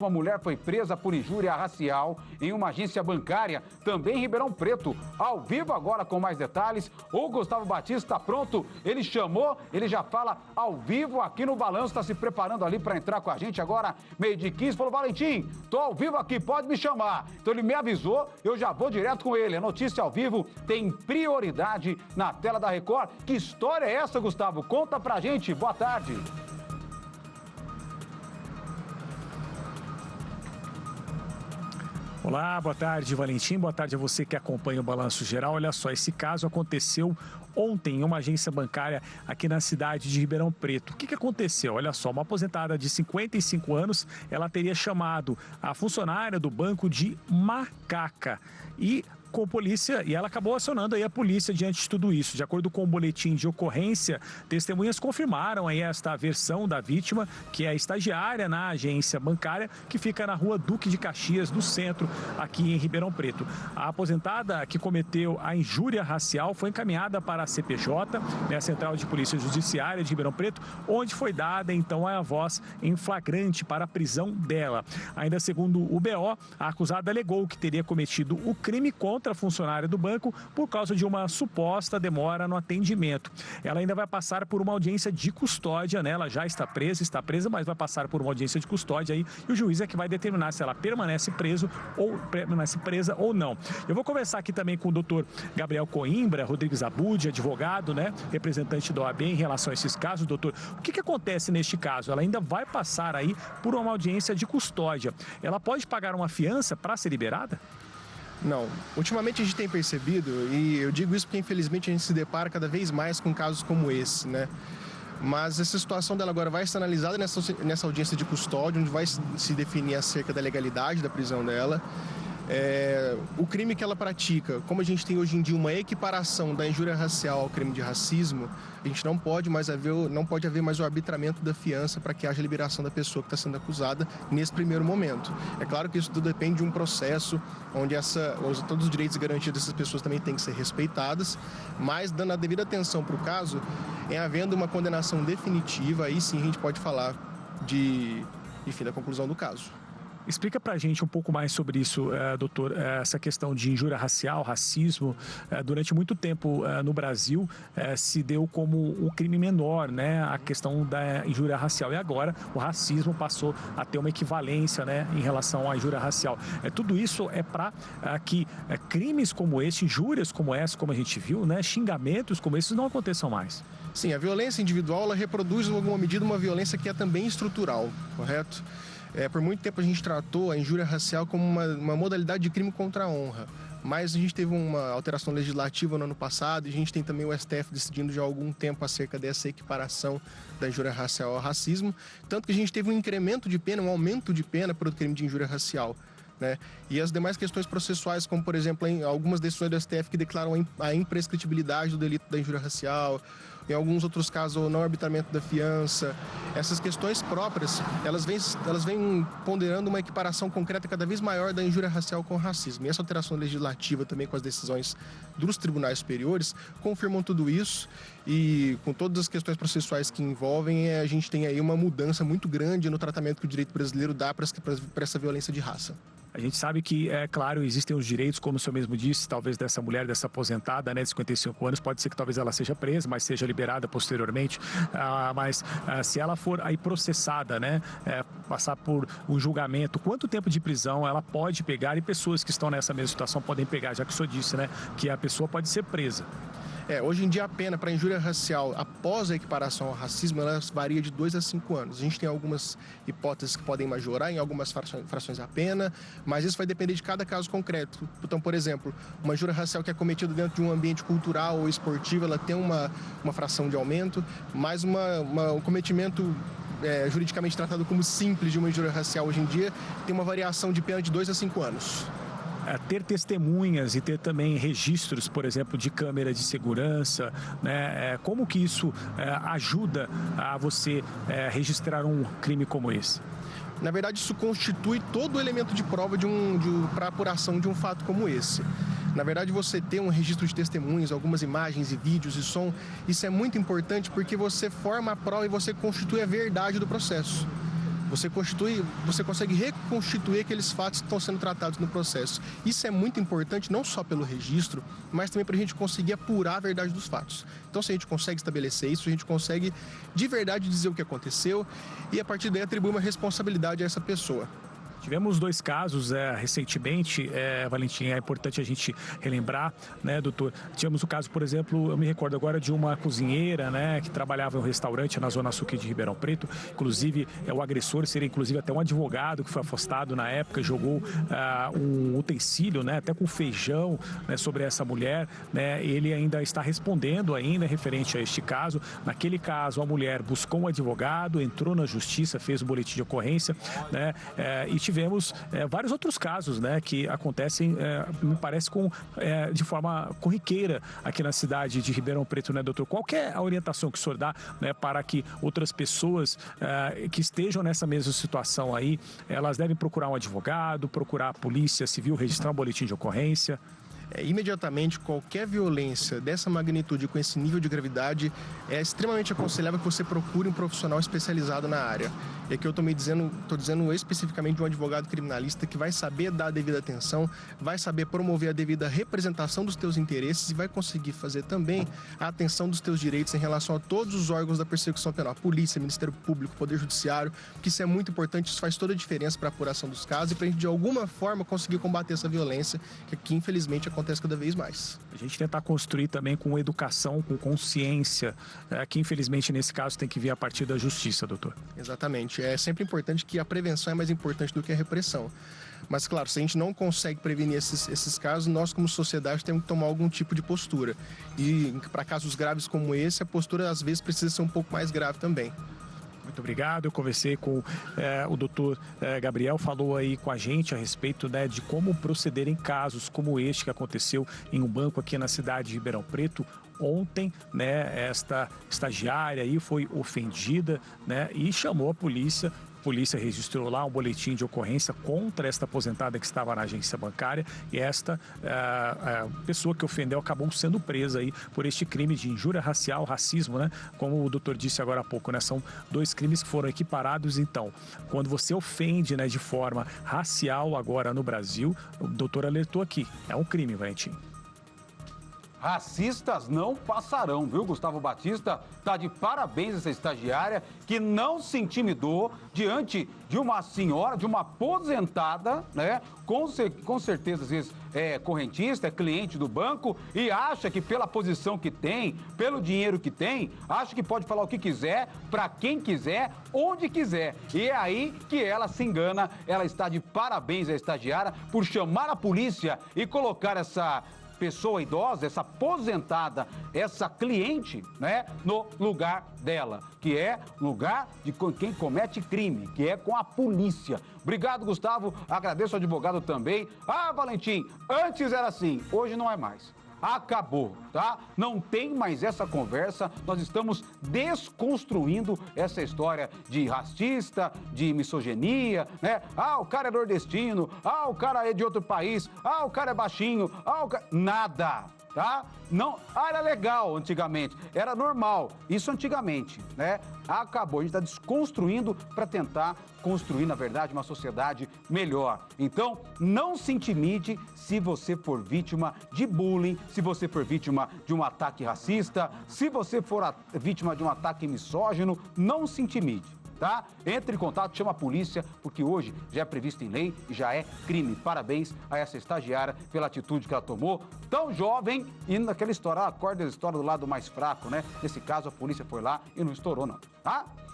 Uma mulher foi presa por injúria racial em uma agência bancária, também em Ribeirão Preto. Ao vivo agora com mais detalhes, o Gustavo Batista está pronto, ele chamou, ele já fala ao vivo aqui no Balanço, está se preparando ali para entrar com a gente agora, 12h15, falou, Valentim, tô ao vivo aqui, pode me chamar. Então ele me avisou, eu já vou direto com ele. A notícia ao vivo tem prioridade na tela da Record. Que história é essa, Gustavo? Conta pra gente, boa tarde. Olá, boa tarde, Valentim. Boa tarde a você que acompanha o Balanço Geral. Olha só, esse caso aconteceu ontem em uma agência bancária aqui na cidade de Ribeirão Preto. O que aconteceu? Olha só, uma aposentada de 55 anos, ela teria chamado a funcionária do banco de macaca com polícia, e ela acabou acionando aí a polícia diante de tudo isso. De acordo com o boletim de ocorrência, testemunhas confirmaram aí esta versão da vítima, que é a estagiária na agência bancária, que fica na rua Duque de Caxias, no centro, aqui em Ribeirão Preto. A aposentada que cometeu a injúria racial foi encaminhada para a CPJ, a Central de Polícia Judiciária de Ribeirão Preto, onde foi dada então a voz em flagrante para a prisão dela. Ainda segundo o BO, a acusada alegou que teria cometido o crime contra a funcionária do banco por causa de uma suposta demora no atendimento. Ela ainda vai passar por uma audiência de custódia, né? Ela já está presa, mas vai passar por uma audiência de custódia aí, e o juiz é que vai determinar se ela permanece presa ou não. Eu vou conversar aqui também com o doutor Gabriel Coimbra Rodrigues Abud, advogado, né? Representante da OAB em relação a esses casos. Doutor, o que acontece neste caso? Ela ainda vai passar aí por uma audiência de custódia. Ela pode pagar uma fiança para ser liberada? Não. Ultimamente a gente tem percebido, e eu digo isso porque infelizmente a gente se depara cada vez mais com casos como esse, né? Mas essa situação dela agora vai ser analisada nessa audiência de custódia, onde vai se definir acerca da legalidade da prisão dela. O crime que ela pratica, como a gente tem hoje em dia uma equiparação da injúria racial ao crime de racismo, a gente não pode haver mais o arbitramento da fiança para que haja liberação da pessoa que está sendo acusada nesse primeiro momento. É claro que isso tudo depende de um processo onde todos os direitos e garantias dessas pessoas também têm que ser respeitadas, mas dando a devida atenção para o caso, havendo uma condenação definitiva, aí sim a gente pode falar da conclusão do caso. Explica pra gente um pouco mais sobre isso, doutor, essa questão de injúria racial, racismo. Durante muito tempo no Brasil se deu como um crime menor, né, a questão da injúria racial, e agora o racismo passou a ter uma equivalência, né, em relação à injúria racial. Tudo isso é para que crimes como esse, injúrias como essa, como a gente viu, né, xingamentos como esses não aconteçam mais. Sim, a violência individual ela reproduz em alguma medida uma violência que é também estrutural, correto? Por muito tempo a gente tratou a injúria racial como uma modalidade de crime contra a honra, mas a gente teve uma alteração legislativa no ano passado e a gente tem também o STF decidindo já há algum tempo acerca dessa equiparação da injúria racial ao racismo, tanto que a gente teve um incremento de pena, um aumento de pena para o crime de injúria racial. Né? E as demais questões processuais, como por exemplo algumas decisões do STF que declaram a imprescritibilidade do delito da injúria racial, em alguns outros casos o não arbitramento da fiança, essas questões próprias, elas vêm ponderando uma equiparação concreta cada vez maior da injúria racial com o racismo. E essa alteração legislativa também com as decisões dos tribunais superiores confirmam tudo isso, e com todas as questões processuais que envolvem, a gente tem aí uma mudança muito grande no tratamento que o direito brasileiro dá para essa violência de raça. A gente sabe que, claro, existem os direitos, como o senhor mesmo disse, talvez dessa mulher, dessa aposentada, né, de 55 anos, pode ser que talvez ela seja presa, mas seja liberada posteriormente. Mas se ela for aí processada, né, passar por um julgamento, quanto tempo de prisão ela pode pegar? E pessoas que estão nessa mesma situação podem pegar, já que o senhor disse, né, que a pessoa pode ser presa. Hoje em dia a pena para injúria racial após a equiparação ao racismo ela varia de 2 a 5 anos. A gente tem algumas hipóteses que podem majorar em algumas frações a pena, mas isso vai depender de cada caso concreto. Então, por exemplo, uma injúria racial que é cometida dentro de um ambiente cultural ou esportivo, ela tem uma fração de aumento, mas um cometimento juridicamente tratado como simples de uma injúria racial hoje em dia tem uma variação de pena de 2 a 5 anos. Ter testemunhas e ter também registros, por exemplo, de câmera de segurança, né? Como que isso ajuda a você registrar um crime como esse? Na verdade, isso constitui todo o elemento de prova para a apuração de um fato como esse. Na verdade, você ter um registro de testemunhas, algumas imagens e vídeos e som, isso é muito importante porque você forma a prova e você constitui a verdade do processo. Você consegue reconstituir aqueles fatos que estão sendo tratados no processo. Isso é muito importante, não só pelo registro, mas também para a gente conseguir apurar a verdade dos fatos. Então, se a gente consegue estabelecer isso, a gente consegue de verdade dizer o que aconteceu e, a partir daí, atribuir uma responsabilidade a essa pessoa. Tivemos 2 casos recentemente, Valentim, é importante a gente relembrar, né, doutor? Tivemos o caso, por exemplo, eu me recordo agora de uma cozinheira, né, que trabalhava em um restaurante na Zona Sul de Ribeirão Preto. Inclusive, o agressor seria inclusive até um advogado que foi afastado na época, jogou um utensílio, né, até com feijão, né, sobre essa mulher, né? Ele ainda está respondendo ainda referente a este caso. Naquele caso, a mulher buscou um advogado, entrou na justiça, fez o boletim de ocorrência, né, e tivemos vários outros casos, né, que acontecem, me parece, de forma corriqueira aqui na cidade de Ribeirão Preto, né, doutor? Qual que é a orientação que o senhor dá, né, para que outras pessoas que estejam nessa mesma situação aí, elas devem procurar um advogado, procurar a polícia civil, registrar um boletim de ocorrência? Imediatamente, qualquer violência dessa magnitude, com esse nível de gravidade, é extremamente aconselhável que você procure um profissional especializado na área. E aqui eu estou dizendo especificamente de um advogado criminalista que vai saber dar a devida atenção, vai saber promover a devida representação dos teus interesses e vai conseguir fazer também a atenção dos teus direitos em relação a todos os órgãos da persecução penal, Polícia, Ministério Público, Poder Judiciário, porque isso é muito importante, isso faz toda a diferença para a apuração dos casos e para a gente, de alguma forma, conseguir combater essa violência que aqui, infelizmente, acontece cada vez mais. A gente tentar construir também com educação, com consciência, que infelizmente nesse caso tem que vir a partir da justiça, doutor. Exatamente. É sempre importante que a prevenção é mais importante do que a repressão. Mas, claro, se a gente não consegue prevenir esses casos, nós como sociedade temos que tomar algum tipo de postura. E para casos graves como esse, a postura às vezes precisa ser um pouco mais grave também. Muito obrigado. Eu conversei com o doutor Gabriel, falou aí com a gente a respeito, né, de como proceder em casos como este que aconteceu em um banco aqui na cidade de Ribeirão Preto. Ontem, né, esta estagiária aí foi ofendida, né, e chamou a polícia. A polícia registrou lá um boletim de ocorrência contra esta aposentada que estava na agência bancária e esta pessoa que ofendeu acabou sendo presa aí por este crime de injúria racial, racismo, né? Como o doutor disse agora há pouco, né? São 2 crimes que foram equiparados. Então, quando você ofende, né, de forma racial agora no Brasil, o doutor alertou aqui, é um crime, Valentim. Racistas não passarão, viu? Gustavo Batista tá de parabéns essa estagiária que não se intimidou diante de uma senhora, de uma aposentada, né? Com certeza, às vezes, é correntista, é cliente do banco e acha que pela posição que tem, pelo dinheiro que tem, acha que pode falar o que quiser, para quem quiser, onde quiser. E é aí que ela se engana. Ela está de parabéns, a estagiária, por chamar a polícia e colocar essa pessoa idosa, essa aposentada, essa cliente, né, no lugar dela, que é lugar de quem comete crime, que é com a polícia. Obrigado, Gustavo. Agradeço ao advogado também. Ah, Valentim, antes era assim, hoje não é mais. Acabou, tá? Não tem mais essa conversa. Nós estamos desconstruindo essa história de racista, de misoginia, né? Ah, o cara é nordestino. Ah, o cara é de outro país. Ah, o cara é baixinho. Ah, o cara... Nada, tá? Não, era legal antigamente, era normal, isso antigamente, né? Acabou, a gente está desconstruindo para tentar construir, na verdade, uma sociedade melhor. Então, não se intimide se você for vítima de bullying, se você for vítima de um ataque racista, se você for vítima de um ataque misógino, não se intimide. Tá? Entre em contato, chama a polícia, porque hoje já é previsto em lei e já é crime. Parabéns a essa estagiária pela atitude que ela tomou, tão jovem, e naquela história, ela acorda a história do lado mais fraco, né? Nesse caso, a polícia foi lá e não estourou, não, tá?